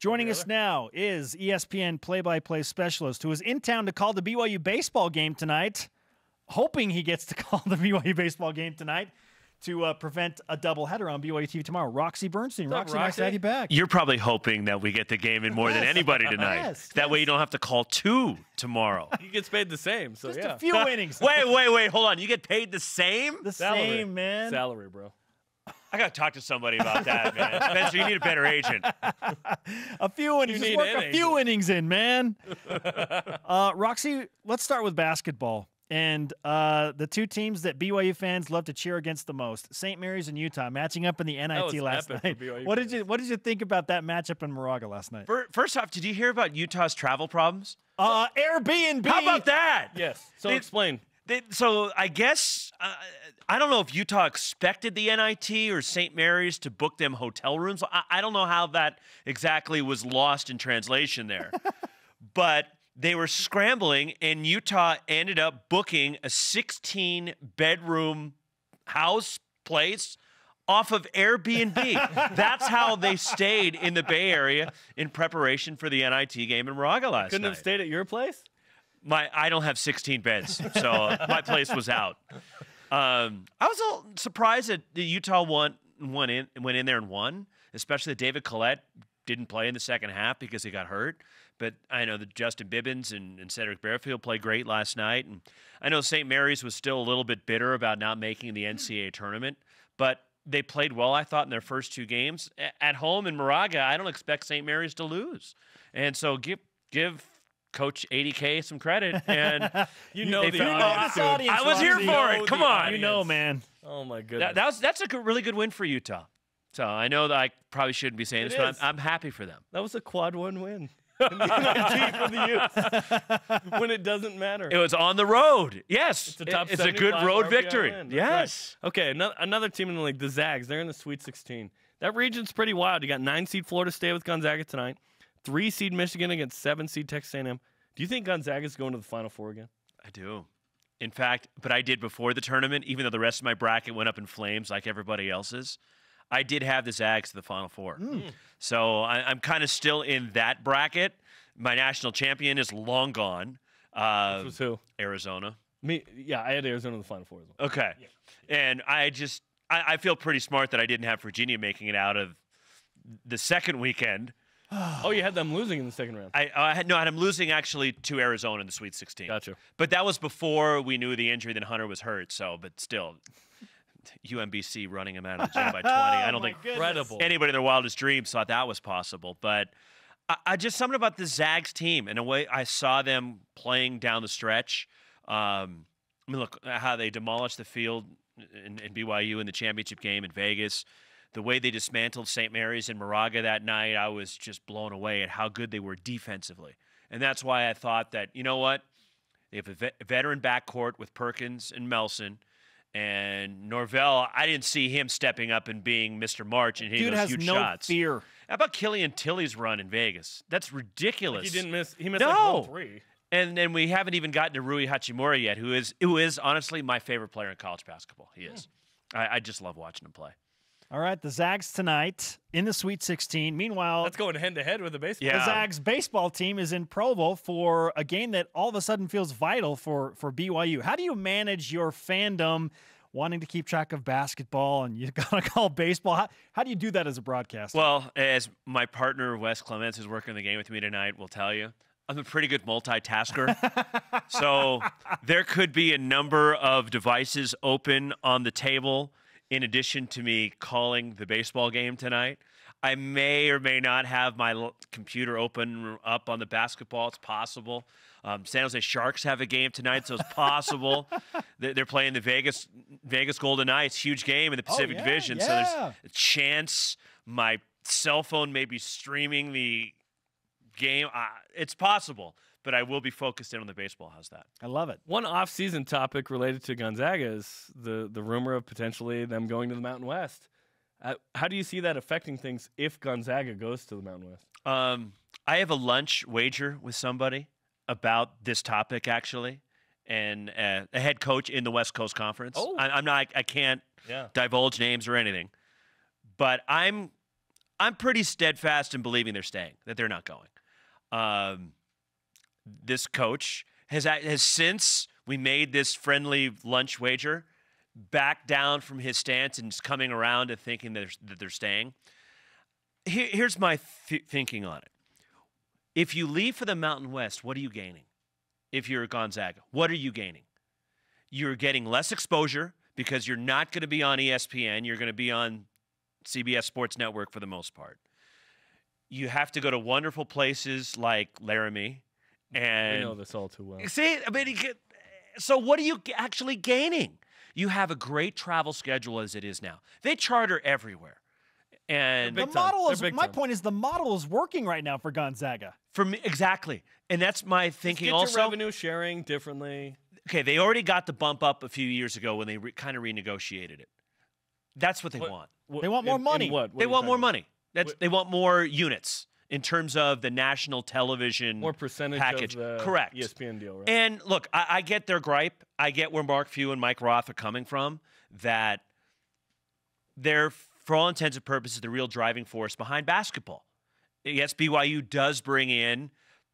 Joining us now is ESPN play-by-play specialist who is in town to call the BYU baseball game tonight, hoping he gets to call the BYU baseball game tonight to prevent a doubleheader on BYUtv tomorrow. Roxy Bernstein. Roxy, nice to have you back. You're probably hoping that we get the game in more than anybody tonight. That way you don't have to call 2 tomorrow. He gets paid the same, so Just yeah. a few innings. Wait, hold on. You get paid the same? The same, man. Salary, bro. I got to talk to somebody about that, man. Spencer, you need a better agent. A few innings. You Just work a few innings in, man. Roxy, let's start with basketball. And the two teams that BYU fans love to cheer against the most, St. Mary's and Utah, matching up in the NIT last night. What did you think about that matchup in Moraga last night? First off, did you hear about Utah's travel problems? Airbnb. How about that? Yes. So explain. So I guess, I don't know if Utah expected the NIT or St. Mary's to book them hotel rooms. I don't know how that exactly was lost in translation there. But they were scrambling, and Utah ended up booking a 16-bedroom house place off of Airbnb. That's how they stayed in the Bay Area in preparation for the NIT game in Moraga last night. Couldn't have stayed at your place? I don't have 16 beds, so my place was out. I was a little surprised that the Utah went in there and won, especially that David Collette didn't play in the second half because he got hurt. But I know that Justin Bibbins and Cedric Bearfield played great last night. And I know St. Mary's was still a little bit bitter about not making the NCAA tournament, but they played well, I thought, in their first 2 games. At home in Moraga, I don't expect St. Mary's to lose. And so give Coach 80K some credit, and you know the audience. I was here for it. Come on, you know, man. Oh my goodness, that's a really good win for Utah. So I know that I probably shouldn't be saying this, but I'm happy for them. That was a quad 1 win in the NIT for the youth when it doesn't matter. It was on the road. Yes, it's a good road victory. Yes. Right. Okay, another team in the league, the Zags. They're in the Sweet 16. That region's pretty wild. You got 9-seed Florida State with Gonzaga tonight. 3-seed Michigan against 7-seed Texas A&M. Do you think Gonzaga's going to the Final Four again? I do. In fact, but I did before the tournament, even though the rest of my bracket went up in flames like everybody else's. I did have the Zags to the Final Four. So I'm kind of still in that bracket. My national champion is long gone. Which was who? Arizona. Yeah, I had Arizona in the Final Four as well. Okay. Yeah. And I feel pretty smart that I didn't have Virginia making it out of the second weekend. Oh, you had them losing in the second round. I had them losing actually to Arizona in the Sweet 16. Gotcha. But that was before we knew the injury, then Hunter was hurt. So, but still, UMBC running him out of the gym by 20. I don't think anybody in their wildest dreams thought that was possible. But I just something about the Zags team and the way I saw them playing down the stretch. I mean, look how they demolished the field in BYU in the championship game in Vegas. The way they dismantled St. Mary's and Moraga that night, I was just blown away at how good they were defensively. And that's why I thought that, you know what, they have a veteran backcourt with Perkins and Melson. And Norvell, I didn't see him stepping up and being Mr. March and hitting those huge shots. Dude has no fear. How about Killian Tilly's run in Vegas? That's ridiculous. He didn't miss. He missed like all 3. And then we haven't even gotten to Rui Hachimura yet, who is honestly my favorite player in college basketball. He is. I just love watching him play. All right, the Zags tonight in the Sweet 16. Meanwhile, that's going head-to-head with the baseball. The Zags baseball team is in Provo for a game that all of a sudden feels vital for BYU. How do you manage your fandom wanting to keep track of basketball and you got to call baseball? How do you do that as a broadcaster? Well, as my partner, Wes Clements, who's working the game with me tonight, will tell you, I'm a pretty good multitasker. So there could be a number of devices open on the table in addition to me calling the baseball game tonight. I may or may not have my computer open up on the basketball. It's possible. San Jose Sharks have a game tonight, so it's possible. They're playing the Vegas Golden Knights. Huge game in the Pacific Division. So there's a chance my cell phone may be streaming the game. It's possible, but I will be focused in on the baseball. How's that? I love it. One off-season topic related to Gonzaga is the rumor of potentially them going to the Mountain West. How do you see that affecting things if Gonzaga goes to the Mountain West? I have a lunch wager with somebody about this topic, actually, and a head coach in the West Coast Conference. Oh. I can't divulge names or anything, but I'm I'm pretty steadfast in believing they're staying, that they're not going. This coach has since we made this friendly lunch wager, backed down from his stance and is coming around to thinking that they're staying. Here's my thinking on it. If you leave for the Mountain West, what are you gaining? If you're at Gonzaga, what are you gaining? You're getting less exposure because you're not going to be on ESPN. You're going to be on CBS Sports Network for the most part. You have to go to wonderful places like Laramie. And we know this all too well. See, I mean, so what are you actually gaining? You have a great travel schedule as it is now. They charter everywhere. And the model is, my point is, the model is working right now for Gonzaga. For me, exactly. And that's my thinking get also. Your revenue sharing differently. Okay, they already got the bump up a few years ago when they kind of renegotiated it. That's what they want. They want more money. What they want more money. They want more units in terms of the national television more percentage package. Of the Correct. ESPN deal, right? And look, I get their gripe. I get where Mark Few and Mike Roth are coming from, that they're, for all intents and purposes, the real driving force behind basketball. Yes, BYU does bring in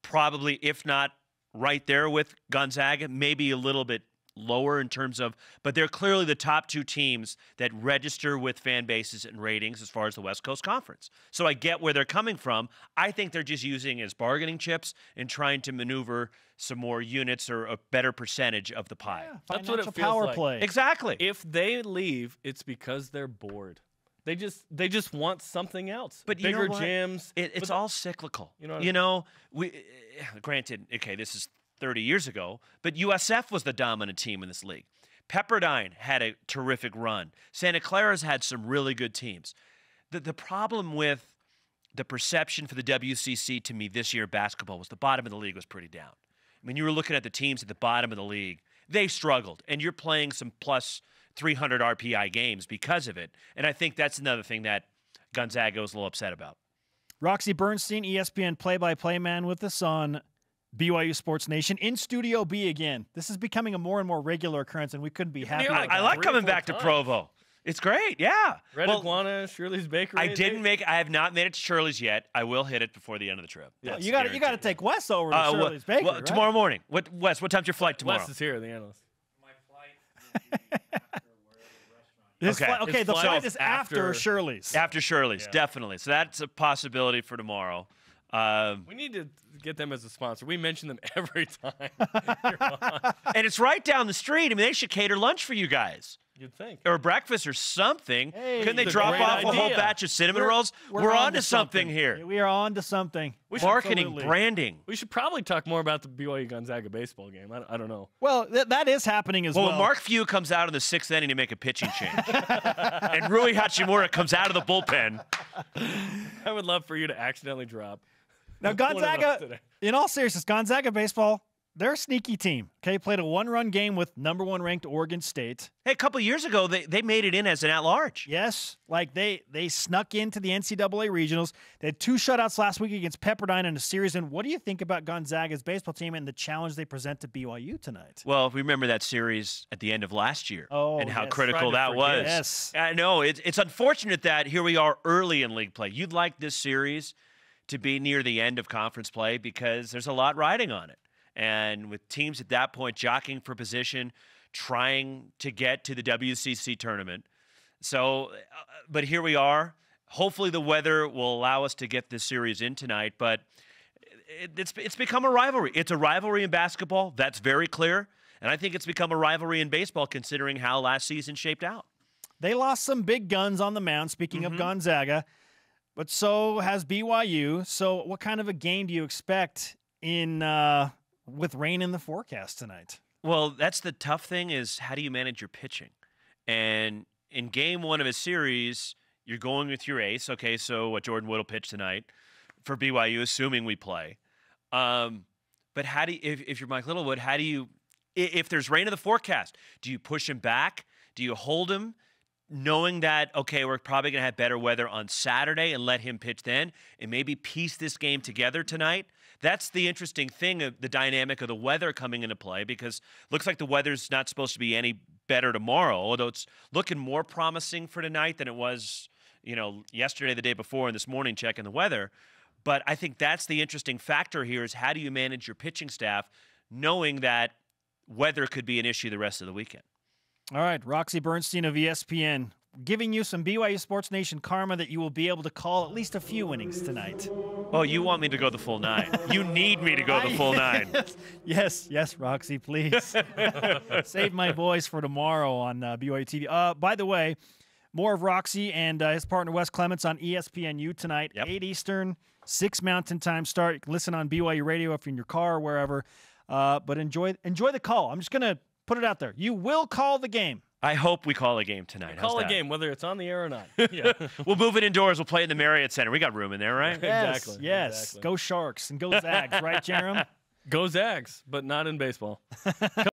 probably, if not right there with Gonzaga, maybe a little bit lower in terms of, but they're clearly the top two teams that register with fan bases and ratings as far as the West Coast Conference. So I get where they're coming from. I think they're just using as bargaining chips and trying to maneuver some more units or a better percentage of the pie. Yeah, that's what it feels power like. play. Exactly. If they leave, it's because they're bored. They just want something else. But bigger you know what? gyms. It's all cyclical. You know we granted, okay, this is 30 years ago, but USF was the dominant team in this league. Pepperdine had a terrific run. Santa Clara's had some really good teams. The problem with the perception for the WCC to me this year basketball was the bottom of the league was pretty down. I mean, you were looking at the teams at the bottom of the league. They struggled, and you're playing some plus 300 RPI games because of it. And I think that's another thing that Gonzaga was a little upset about. Roxy Bernstein, ESPN play-by-play man with us on BYU Sports Nation in Studio B again. This is becoming a more and more regular occurrence, and we couldn't be happier. I like coming back to Provo. It's great, yeah. Red Iguana, Shirley's Bakery. I have not made it to Shirley's yet. I will hit it before the end of the trip. Yeah, you got to take Wes over to Shirley's Bakery. Well, right? Tomorrow morning. Wes, what time's your flight tomorrow? Wes is here, the analyst. My flight is okay, the flight is after Shirley's. After Shirley's, definitely. So that's a possibility for tomorrow. We need to get them as a sponsor. We mention them every time. And it's right down the street. I mean, they should cater lunch for you guys. You'd think. Or breakfast or something. Hey, couldn't they drop off a whole batch of cinnamon rolls? We're on to something here. We are on to something. Marketing, branding. We should probably talk more about the BYU Gonzaga baseball game. I don't know. Well, that is happening as well. Well, Mark Few comes out in the 6th inning to make a pitching change. And Rui Hachimura comes out of the bullpen. I would love for you to accidentally drop. Now, Gonzaga, in all seriousness, Gonzaga baseball, they're a sneaky team. Okay, played a one-run game with #1 ranked Oregon State. Hey, a couple of years ago, they made it in as an at-large. Yes, like they snuck into the NCAA regionals. They had 2 shutouts last week against Pepperdine in a series. And what do you think about Gonzaga's baseball team and the challenge they present to BYU tonight? Well, if we remember that series at the end of last year and how yes. critical that was. Yes. I know. It's unfortunate that here we are early in league play. You'd like this series to be near the end of conference play because there's a lot riding on it. And with teams at that point jockeying for position, trying to get to the WCC tournament. So, but here we are. Hopefully the weather will allow us to get this series in tonight. But it's become a rivalry. It's a rivalry in basketball. That's very clear. And I think it's become a rivalry in baseball considering how last season shaped out. They lost some big guns on the mound, speaking of Gonzaga. But so has BYU. So what kind of a game do you expect in with rain in the forecast tonight? Well, that's the tough thing is how do you manage your pitching? And in game 1 of a series, you're going with your ace. Okay, so what Jordan Wood will pitch tonight for BYU, assuming we play. But how do you, if you're Mike Littlewood, how do you, if there's rain in the forecast, do you push him back? Do you hold him? Knowing that, okay, we're probably going to have better weather on Saturday and let him pitch then and maybe piece this game together tonight. That's the interesting thing of the dynamic of the weather coming into play because it looks like the weather's not supposed to be any better tomorrow, although it's looking more promising for tonight than it was, yesterday, the day before, and this morning checking the weather. But I think that's the interesting factor here is how do you manage your pitching staff knowing that weather could be an issue the rest of the weekend? All right, Roxy Bernstein of ESPN giving you some BYU Sports Nation karma that you will be able to call at least a few innings tonight. Oh, you want me to go the full 9? You need me to go the full 9. Yes, Roxy, please. Save my voice for tomorrow on BYUtv. By the way, more of Roxy and his partner Wes Clements on ESPNU tonight, 8 Eastern, 6 Mountain Time start. You can listen on BYU Radio if you're in your car or wherever. But enjoy the call. I'm just going to put it out there. You will call the game. I hope we call a game tonight. Call a game, whether it's on the air or not. Yeah. We'll move it indoors. We'll play in the Marriott Center. We got room in there, right? Yes, Exactly. Go Sharks and go Zags, right, Jerem? Go Zags, but not in baseball.